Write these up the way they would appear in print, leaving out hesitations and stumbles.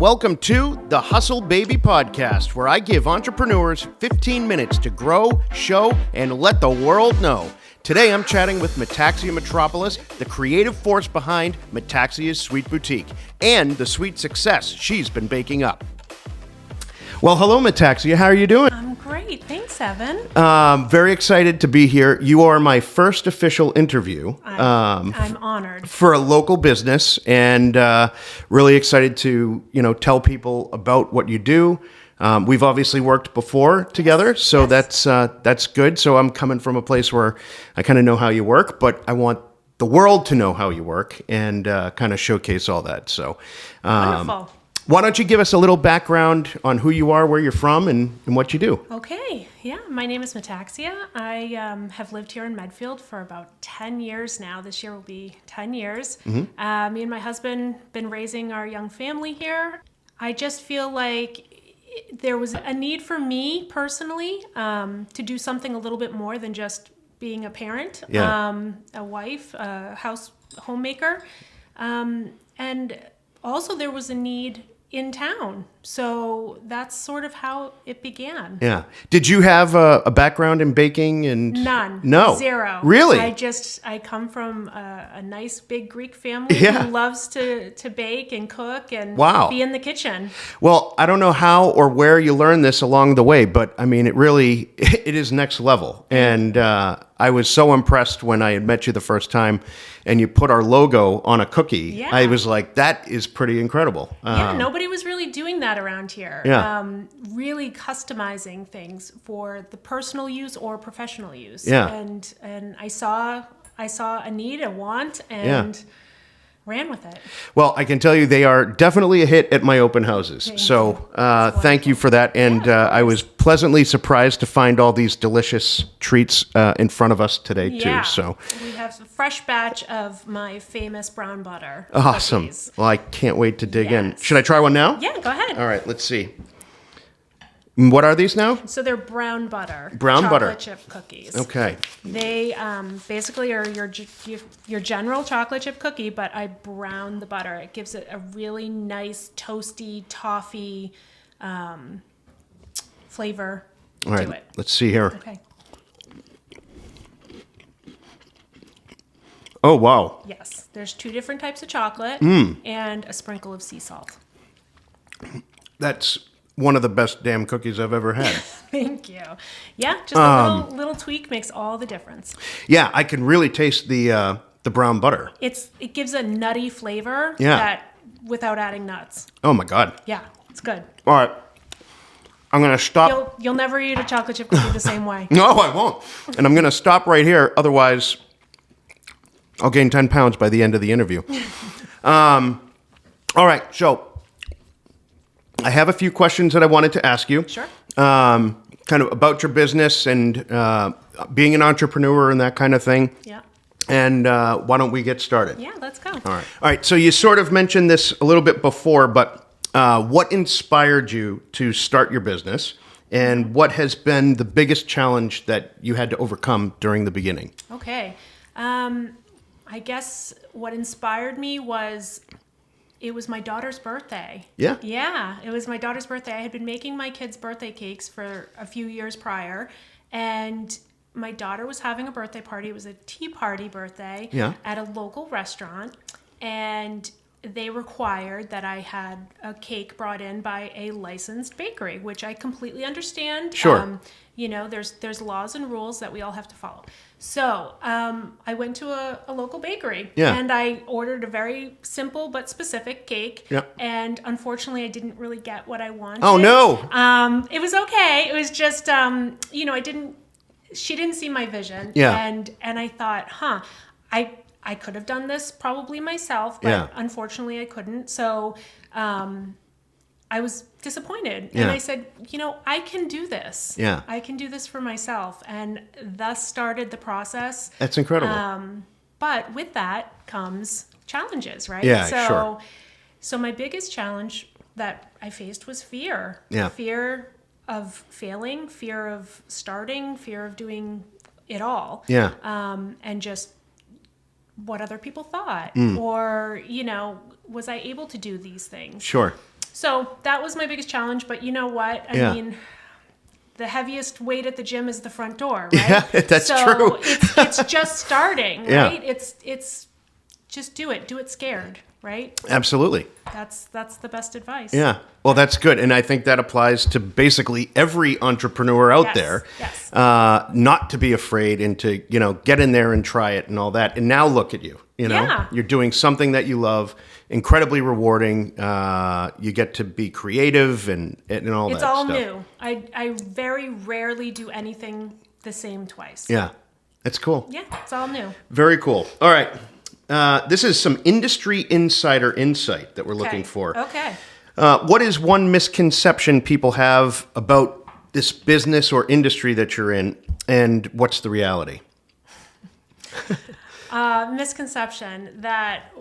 Welcome to the Hustle Baby Podcast, where I give entrepreneurs 15 minutes to grow, show, and let the world know. Today I'm chatting with Metaxia Mitropoulos, the creative force behind Metaxia's Sweet Boutique, and the sweet success she's been baking up. Well, hello, Metaxia. How are you doing? I'm great. Thanks, Evan. Very excited to be here. You are my first official interview. I'm honored. For a local business, and really excited to, tell people about what you do. We've obviously worked before together, so Yes. that's good. So I'm coming from a place where I kind of know how you work, but I want the world to know how you work and kind of showcase all that. So Wonderful. why don't you give us a little background on who you are, where you're from, and what you do? Okay. Yeah, my name is Metaxia. I have lived here in Medfield for about 10 years now. This year will be 10 years. Me and my husband been raising our young family here. I just feel like there was a need for me personally to do something a little bit more than just being a parent, a wife, a homemaker. And also there was a need in town. So that's sort of how it began. Yeah. Did you have a background in baking and None. No. Zero. Really? I come from a nice big Greek family Yeah. who loves to bake and cook and Wow. be in the kitchen. Well, I don't know how or where you learned this along the way, but I mean, it is next level. And I was so impressed when I had met you the first time and you put our logo on a cookie. Yeah. I was like, that is pretty incredible. Yeah, nobody was really doing that around here. Yeah. Really customizing things for the personal use or professional use. Yeah. And I saw a need, a want, and ran with it. Well, I can tell you they are definitely a hit at my open houses. Thank you for that. And I was pleasantly surprised to find all these delicious treats in front of us today, Yeah. too. So we have a fresh batch of my famous brown butter. awesome. cookies. Well, I can't wait to dig in. Yes. Should I try one now? Yeah, go ahead. All right, let's see. What are these now? So they're brown butter. Brown butter. chocolate chip cookies. Okay. They basically are your general chocolate chip cookie, but I brown the butter. It gives it a really nice toasty toffee flavor All right. to it. Let's see here. Okay. Oh, wow. Yes. There's two different types of chocolate and a sprinkle of sea salt. That's one of the best damn cookies I've ever had. Thank you. Yeah, just a little tweak makes all the difference. Yeah, I can really taste the brown butter. It gives a nutty flavor Yeah. without adding nuts. Oh, my God. Yeah, it's good. All right. I'm going to stop. You'll never eat a chocolate chip cookie the same way. No, I won't. And I'm going to stop right here. Otherwise, I'll gain 10 pounds by the end of the interview. All right. So I have a few questions that I wanted to ask you. Sure. Kind of about your business and being an entrepreneur and that kind of thing. Yeah. And why don't we get started? Yeah, let's go. All right. So you sort of mentioned this a little bit before, but what inspired you to start your business? And what has been the biggest challenge that you had to overcome during the beginning? Okay. I guess what inspired me was it was my daughter's birthday. Yeah? Yeah, it was my daughter's birthday. I had been making my kids' birthday cakes for a few years prior, and my daughter was having a birthday party. It was a tea party birthday at a local restaurant, and they required that I had a cake brought in by a licensed bakery, which I completely understand. Sure. There's laws and rules that we all have to follow. So I went to a local bakery and I ordered a very simple but specific cake. Yeah. And unfortunately, I didn't really get what I wanted. Oh, no. It was okay. It was just, she didn't see my vision. Yeah. And I thought, I could have done this probably myself, but unfortunately I couldn't. So I was disappointed. And I said, I can do this. Yeah. I can do this for myself. And thus started the process. That's incredible. But with that comes challenges, right? Yeah, sure. So my biggest challenge that I faced was fear. Yeah. Fear of failing, fear of starting, fear of doing it all. Yeah. And just what other people thought, or, was I able to do these things? Sure. So that was my biggest challenge. But you know what? I mean, the heaviest weight at the gym is the front door, right? Yeah, that's true. It's just starting, right? It's just do it. Do it scared, right? Absolutely. That's the best advice. Yeah. Well, that's good. And I think that applies to basically every entrepreneur out there. Yes. Not to be afraid and to, get in there and try it and all that. And now look at you, Yeah. You're doing something that you love, incredibly rewarding. You get to be creative and all that It's all stuff. new. I very rarely do anything the same twice. Yeah. That's cool. Yeah, it's all new. Very cool. All right. This is some industry insider insight that we're looking for. Okay. What is one misconception people have about this business or industry that you're in, and what's the reality? Misconception that,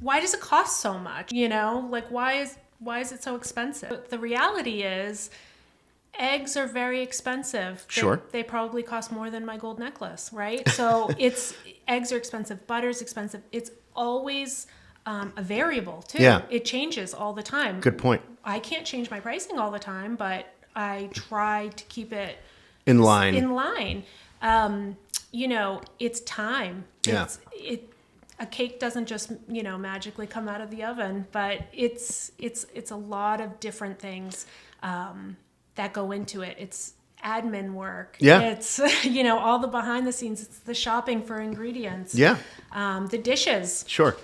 why does it cost so much? Like why is it so expensive? The reality is eggs are very expensive. Sure. They probably cost more than my gold necklace, right? So eggs are expensive, butter's expensive. It's always a variable too. Yeah. It changes all the time. Good point. I can't change my pricing all the time, but I try to keep it In line. It's time. Yeah. A cake doesn't just, magically come out of the oven, but it's a lot of different things that go into it. It's admin work. Yeah. It's, all the behind the scenes. It's the shopping for ingredients. Yeah. The dishes. Sure.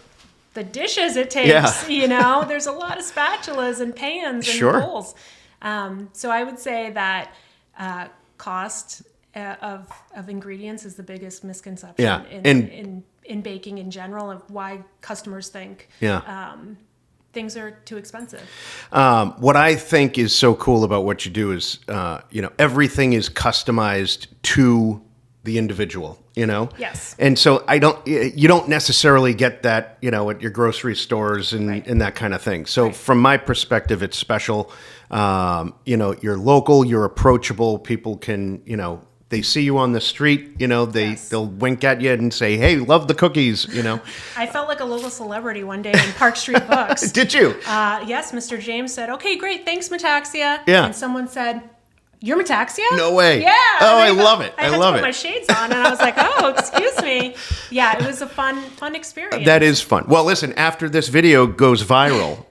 The dishes it takes, there's a lot of spatulas and pans and bowls. So I would say that cost of ingredients is the biggest misconception in baking in general, of why customers think things are too expensive. What I think is so cool about what you do is, everything is customized to the individual, Yes. And so you don't necessarily get that, at your grocery stores and that kind of thing. So from my perspective, it's special. You're local, you're approachable. People can, they see you on the street, they'll wink at you and say, "Hey, love the cookies," I felt like a local celebrity one day in Park Street Books. Did you? Yes, Mr. James said, "Okay, great, thanks, Metaxia." Yeah. And someone said, "You're Metaxia?" No way. Yeah. Oh, I love it. I had to put my shades on, and I was like, "Oh, excuse me." Yeah, it was a fun experience. That is fun. Well, listen, after this video goes viral,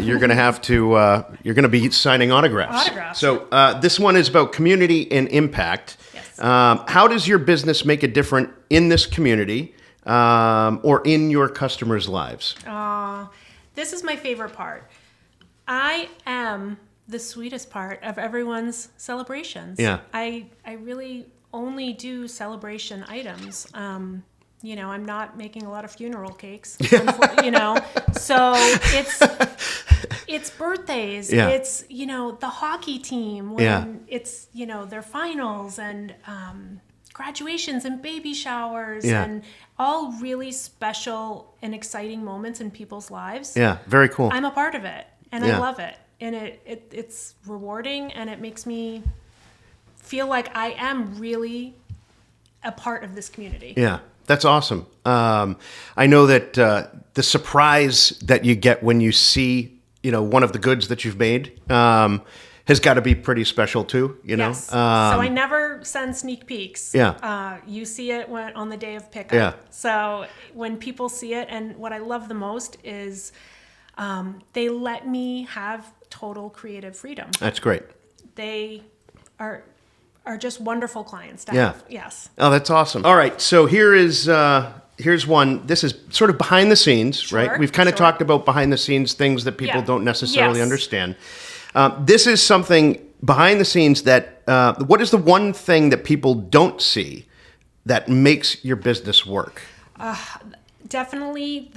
you're going to have to, you're going to be signing autographs. So this one is about community and impact. Yes. How does your business make a difference in this community or in your customers' lives? This is my favorite part. I am the sweetest part of everyone's celebrations. Yeah. I really only do celebration items. I'm not making a lot of funeral cakes, so it's birthdays. Yeah. It's, the hockey team when it's, their finals and graduations and baby showers and all really special and exciting moments in people's lives. Yeah, very cool. I'm a part of it and I love it. And it's rewarding, and it makes me feel like I am really a part of this community. Yeah, that's awesome. I know that the surprise that you get when you see, one of the goods that you've made has got to be pretty special too, Yes. So I never send sneak peeks. Yeah. You see it on the day of pickup. Yeah. So when people see it, and what I love the most is they let me have total creative freedom. That's great. They are just wonderful clients to Yeah. have. Yes. Oh, that's awesome. All right, so here's one. This is sort of behind the scenes, right? We've kind of talked about behind the scenes things that people don't necessarily understand. This is something behind the scenes that, what is the one thing that people don't see that makes your business work? Definitely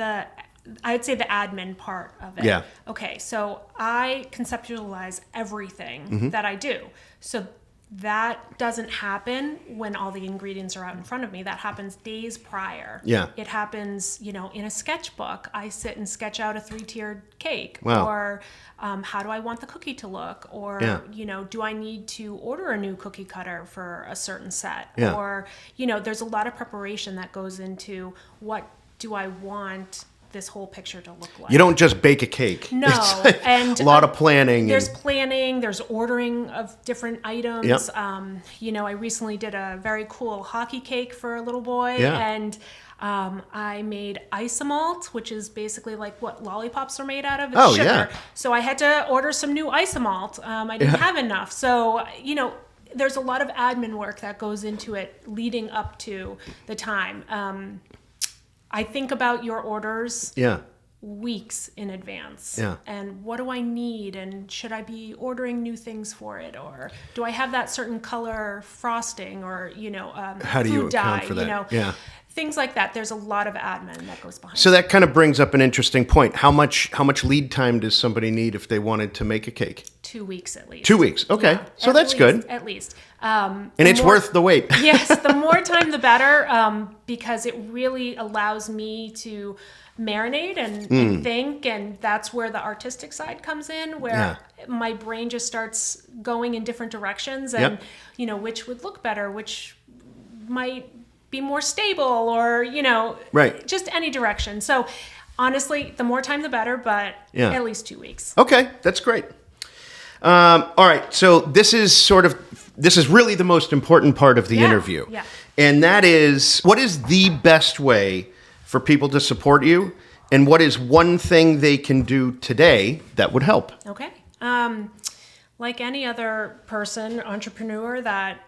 I would say the admin part of it. Yeah. Okay, so I conceptualize everything that I do. So that doesn't happen when all the ingredients are out in front of me. That happens days prior. Yeah. It happens, in a sketchbook. I sit and sketch out a 3-tiered cake. Wow. Or how do I want the cookie to look? Or, do I need to order a new cookie cutter for a certain set? Yeah. Or, there's a lot of preparation that goes into what do I want this whole picture to look like. You don't just bake a cake. No, It's like and a lot of planning. There's planning. There's ordering of different items. Yep. I recently did a very cool hockey cake for a little boy, Yeah. and I made isomalt, which is basically like what lollipops are made out of. It's Oh, sugar. yeah. So I had to order some new isomalt. I didn't have enough. So, there's a lot of admin work that goes into it leading up to the time. I think about your orders weeks in advance. Yeah. And what do I need? And should I be ordering new things for it? Or do I have that certain color frosting or, How do you food account dye, for that? Yeah. Things like that. There's a lot of admin that goes behind So that kind of brings up an interesting point. How much lead time does somebody need if they wanted to make a cake? 2 weeks at least. 2 weeks. Okay. Yeah, So at that's least, good. At least. And it's worth the wait. Yes, the more time the better, because it really allows me to marinate and think, and that's where the artistic side comes in, where my brain just starts going in different directions, and which would look better, which might be more stable, or just any direction. So honestly, the more time the better, but at least 2 weeks. Okay, that's great. All right, so this is really the most important part of the interview. Yeah. And that is, what is the best way for people to support you? And what is one thing they can do today that would help? Okay. Like any other person, entrepreneur that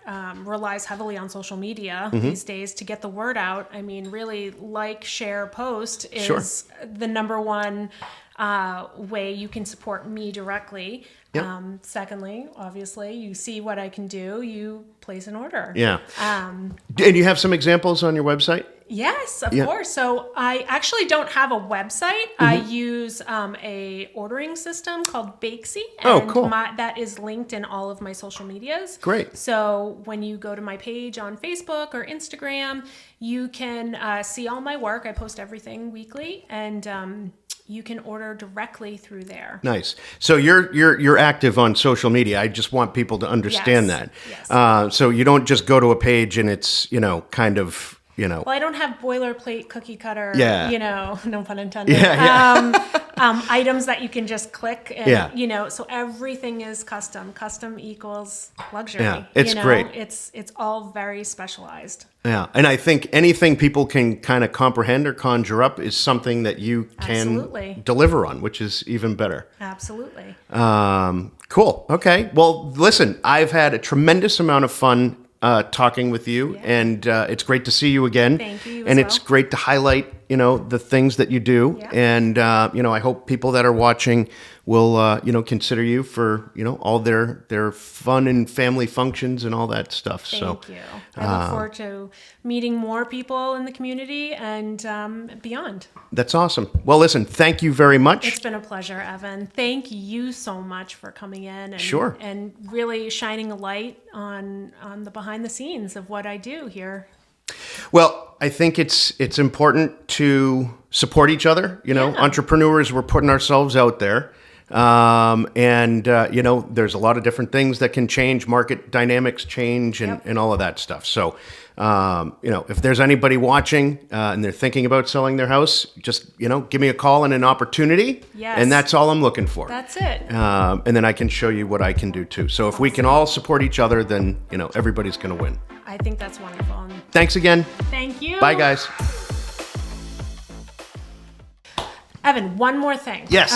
relies heavily on social media these days to get the word out, I mean, really share, post is the number one way you can support me directly. Yep. Secondly, obviously, you see what I can do, you place an order. Yeah. And you have some examples on your website? Yes, of course. So I actually don't have a website. I use a ordering system called Bakesy. And cool. That is linked in all of my social medias. Great. So when you go to my page on Facebook or Instagram, you can see all my work. I post everything weekly, and you can order directly through there. Nice. So you're active on social media. I just want people to understand that. Yes. So you don't just go to a page and it's kind of. Well, I don't have boilerplate cookie cutter, no pun intended, items that you can just click and, so everything is custom. Custom equals luxury. Yeah, it's great. It's all very specialized. Yeah. And I think anything people can kind of comprehend or conjure up is something that you can deliver on, which is even better. Absolutely. Cool. Okay. Well, listen, I've had a tremendous amount of fun talking with you, and it's great to see you again. Thank you. And it's great to highlight, the things that you do. Yeah. And I hope people that are watching will, consider you for, all their fun and family functions and all that stuff. Thank you. I look forward to meeting more people in the community and beyond. That's awesome. Well, listen, thank you very much. It's been a pleasure, Evan. Thank you so much for coming in Sure. and really shining a light on the behind the scenes of what I do here. Well, I think it's important to support each other. Entrepreneurs, we're putting ourselves out there. There's a lot of different things that can change, market dynamics change, and all of that stuff. So, if there's anybody watching and they're thinking about selling their house, just, give me a call and an opportunity. Yes. And that's all I'm looking for. That's it. And then I can show you what I can do too. So if we can all support each other, then, everybody's going to win. I think that's wonderful. Thanks again. Thank you. Bye, guys. Evan, one more thing. Yes.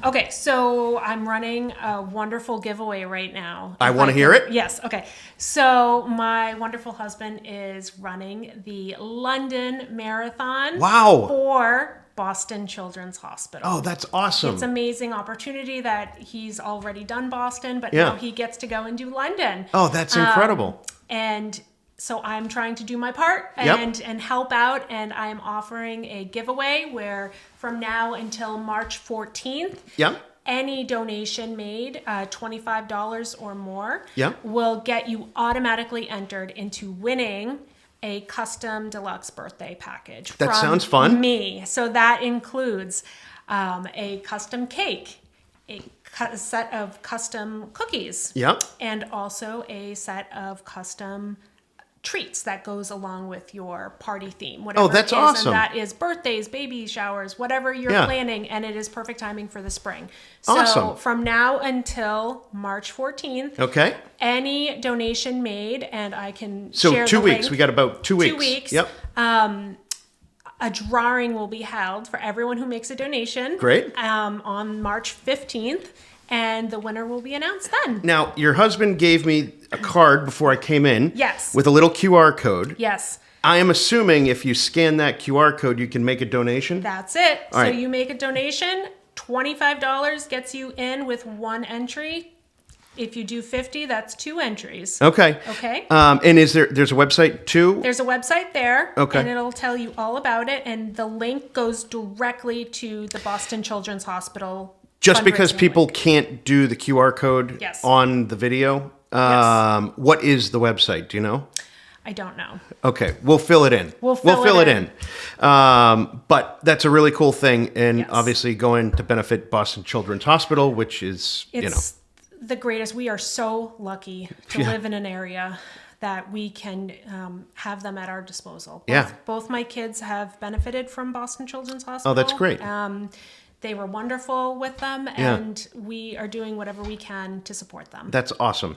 Okay, so I'm running a wonderful giveaway right now. I want to hear it. Yes, okay. So my wonderful husband is running the London Marathon. Wow. For Boston Children's Hospital. Oh, that's awesome. It's an amazing opportunity that he's already done Boston, but now he gets to go and do London. Oh, that's incredible. And so I'm trying to do my part and help out, and I'm offering a giveaway where from now until March 14th, any donation made, $25 or more, will get you automatically entered into winning a custom deluxe birthday package. That sounds fun. Me. So that includes a custom cake, a set of custom cookies, and also a set of custom treats that goes along with your party theme, whatever that's it is. awesome. And that is birthdays, baby showers, whatever you're planning, and it is perfect timing for the spring. So Awesome. from now until March 14th, Okay. any donation made, and I can So share 2 the weeks. link. We got about 2 weeks. 2 weeks. Yep. A drawing will be held for everyone who makes a donation. Great. On March 15th. And the winner will be announced then. Now, your husband gave me a card before I came in. Yes. With a little QR code. Yes. I am assuming if you scan that QR code, you can make a donation? That's it. All right. So you make a donation, $25 gets you in with one entry. If you do 50, that's 2 entries. Okay. Okay. And there's a website too? There's a website there. Okay. And it'll tell you all about it. And the link goes directly to the Boston Children's Hospital. Just because fundraising people link. can't do the QR code Yes. on the video, Yes. what is the website? Do you know? I don't know. Okay, we'll fill it in. We'll fill it in. But that's a really cool thing, and Yes. obviously going to benefit Boston Children's Hospital, which is, It's the greatest. We are so lucky to live in an area that we can have them at our disposal. Both my kids have benefited from Boston Children's Hospital. Oh, that's great. They were wonderful with them, and we are doing whatever we can to support them. That's awesome.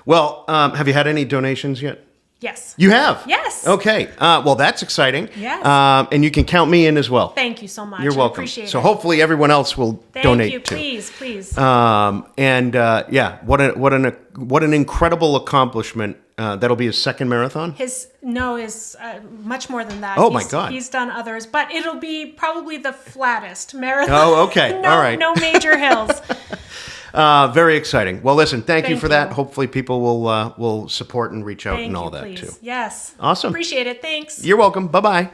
Well, have you had any donations yet? Yes. You have? Yes. Okay. Well, that's exciting. Yes. And you can count me in as well. Thank you so much. You're welcome. I appreciate So it. hopefully everyone else will donate Thank you. too. Please. What an incredible accomplishment. That'll be his second marathon. His much more than that. Oh, my God. He's done others, but it'll be probably the flattest marathon. Oh, okay. All right. No major hills. Very exciting. Well, listen, thank you Thank for that. you. Hopefully people will support and reach out Thank and all you, that please. too. Yes. Awesome. Appreciate it. Thanks. You're welcome. Bye-bye.